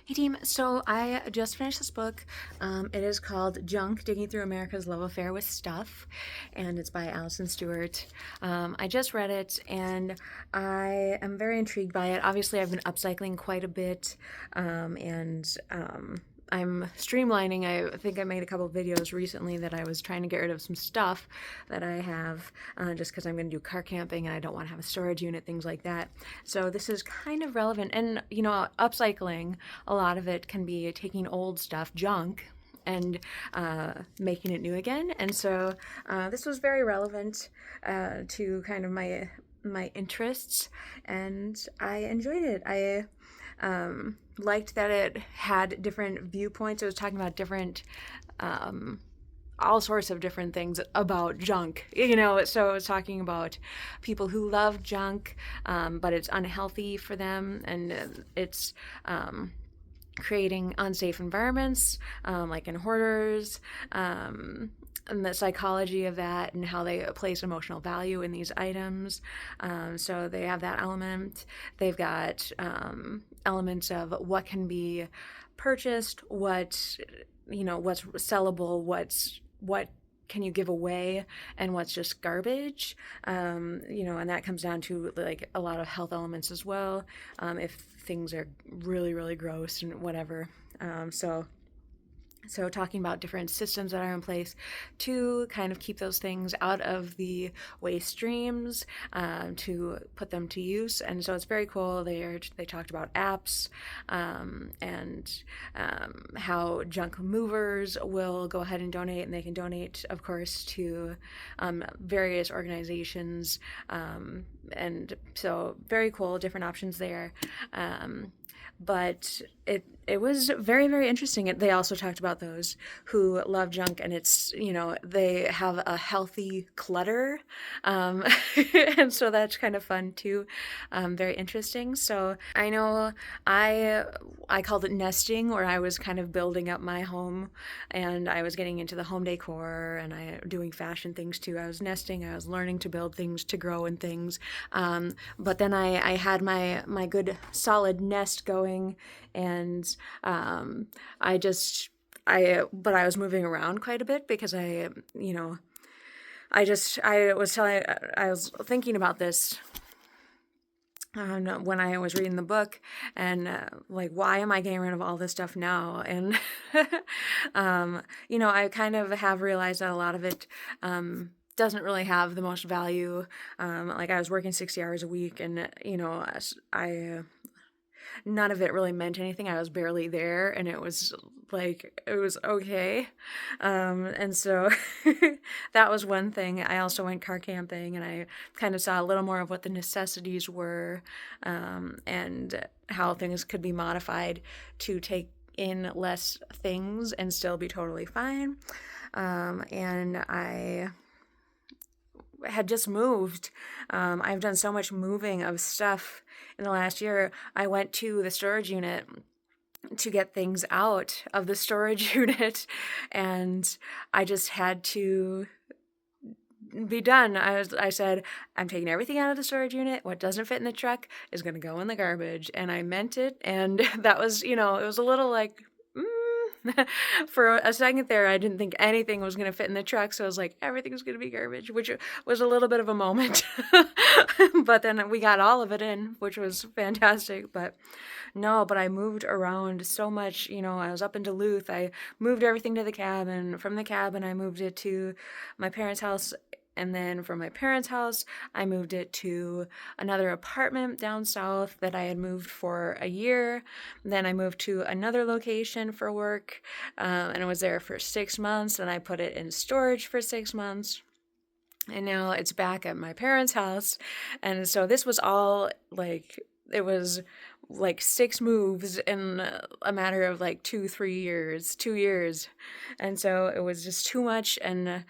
Hey team, so I just finished this book. It is called Junk, Digging Through America's Love Affair with Stuff, and it's by Allison Stewart. I just read it and I am very intrigued by it. Obviously, I've been upcycling quite a bit, and I'm streamlining. I think I made a couple of videos recently that I was trying to get rid of some stuff that I have just because I'm going to do car camping and I don't want to have a storage unit, things like that. So this is kind of relevant. And, upcycling, a lot of it can be taking old stuff, junk, and making it new again. And so this was very relevant to kind of my interests, and I enjoyed it. I liked that it had different viewpoints. It was talking about different, all sorts of different things about junk, So it was talking about people who love junk, but it's unhealthy for them, and it's creating unsafe environments, like in hoarders. And the psychology of that and how they place emotional value in these items. So they have that element. They've got elements of what can be purchased, what's sellable, what can you give away, and what's just garbage. And that comes down to like a lot of health elements as well. If things are really, really gross and whatever. So talking about different systems that are in place to kind of keep those things out of the waste streams, to put them to use. And so it's very cool. They talked about apps, and how junk movers will go ahead and donate, and they can donate, of course, to various organizations. And so very cool, different options there. But it was very, very interesting. They also talked about those who love junk, and it's, they have a healthy clutter. Um, and so that's kind of fun too. Very interesting. So I know I called it nesting, where I was kind of building up my home, and I was getting into the home decor, and I doing fashion things too. I was nesting. I was learning to build things, to grow in things. But then I had my good solid nest going, and but I was moving around quite a bit because I was thinking about this when I was reading the book, and like, why am I getting rid of all this stuff now? And I kind of have realized that a lot of it doesn't really have the most value. Like, I was working 60 hours a week, and I none of it really meant anything. I was barely there, and it was okay. And so that was one thing. I also went car camping, and I kind of saw a little more of what the necessities were, and how things could be modified to take in less things and still be totally fine. And I had just moved. I've done so much moving of stuff in the last year. I went to the storage unit to get things out of the storage unit, and I just had to be done. I said, I'm taking everything out of the storage unit. What doesn't fit in the truck is going to go in the garbage. And I meant it. And that was, it was a little like, for a second there, I didn't think anything was going to fit in the truck. So I was like, everything's going to be garbage, which was a little bit of a moment. But then we got all of it in, which was fantastic. But I moved around so much. I was up in Duluth. I moved everything to the cabin. From the cabin, I moved it to my parents' house. And then from my parents' house, I moved it to another apartment down south that I had moved for a year. Then I moved to another location for work, and I was there for 6 months, and I put it in storage for 6 months. And now it's back at my parents' house. And so this was all like, it was like 6 moves in a matter of like 2 years. And so it was just too much. And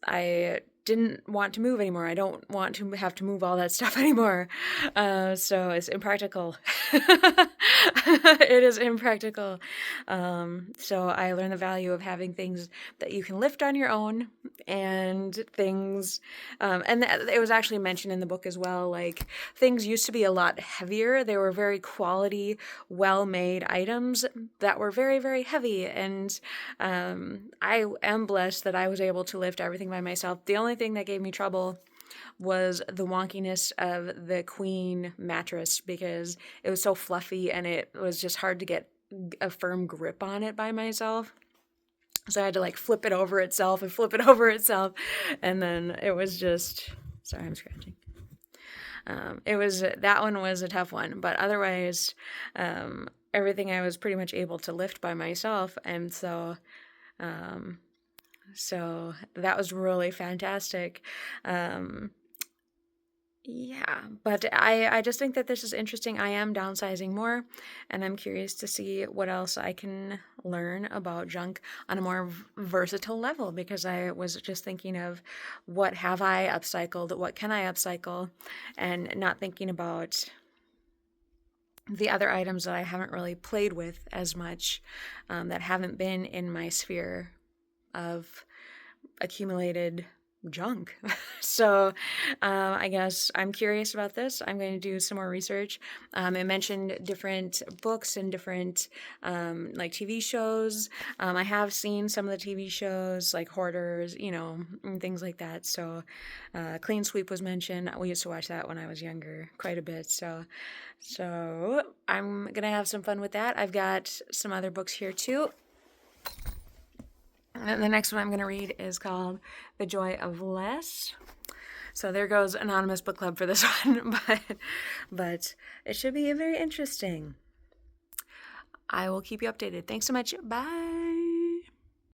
I didn't want to move anymore. I don't want to have to move all that stuff anymore. So it's impractical. It is impractical. So I learned the value of having things that you can lift on your own, and things, and it was actually mentioned in the book as well, like things used to be a lot heavier. They were very quality, well-made items that were very, very heavy. And I am blessed that I was able to lift everything by myself. The only thing that gave me trouble was the wonkiness of the queen mattress, because it was so fluffy and it was just hard to get a firm grip on it by myself. So I had to like flip it over itself and flip it over itself. And then it was just, sorry, I'm scratching. That one was a tough one, but otherwise, everything I was pretty much able to lift by myself. And so that was really fantastic. Yeah, but I just think that this is interesting. I am downsizing more, and I'm curious to see what else I can learn about junk on a more versatile level, because I was just thinking of what have I upcycled, what can I upcycle, and not thinking about the other items that I haven't really played with as much, that haven't been in my sphere of accumulated junk. So I guess I'm curious about this. I'm going to do some more research. It mentioned different books and different like TV shows. I have seen some of the TV shows like Hoarders, and things like that. So Clean Sweep was mentioned. We used to watch that when I was younger quite a bit. So I'm going to have some fun with that. I've got some other books here too. And the next one I'm going to read is called The Joy of Less. So there goes Anonymous Book Club for this one, but it should be very interesting. I will keep you updated. Thanks so much. Bye.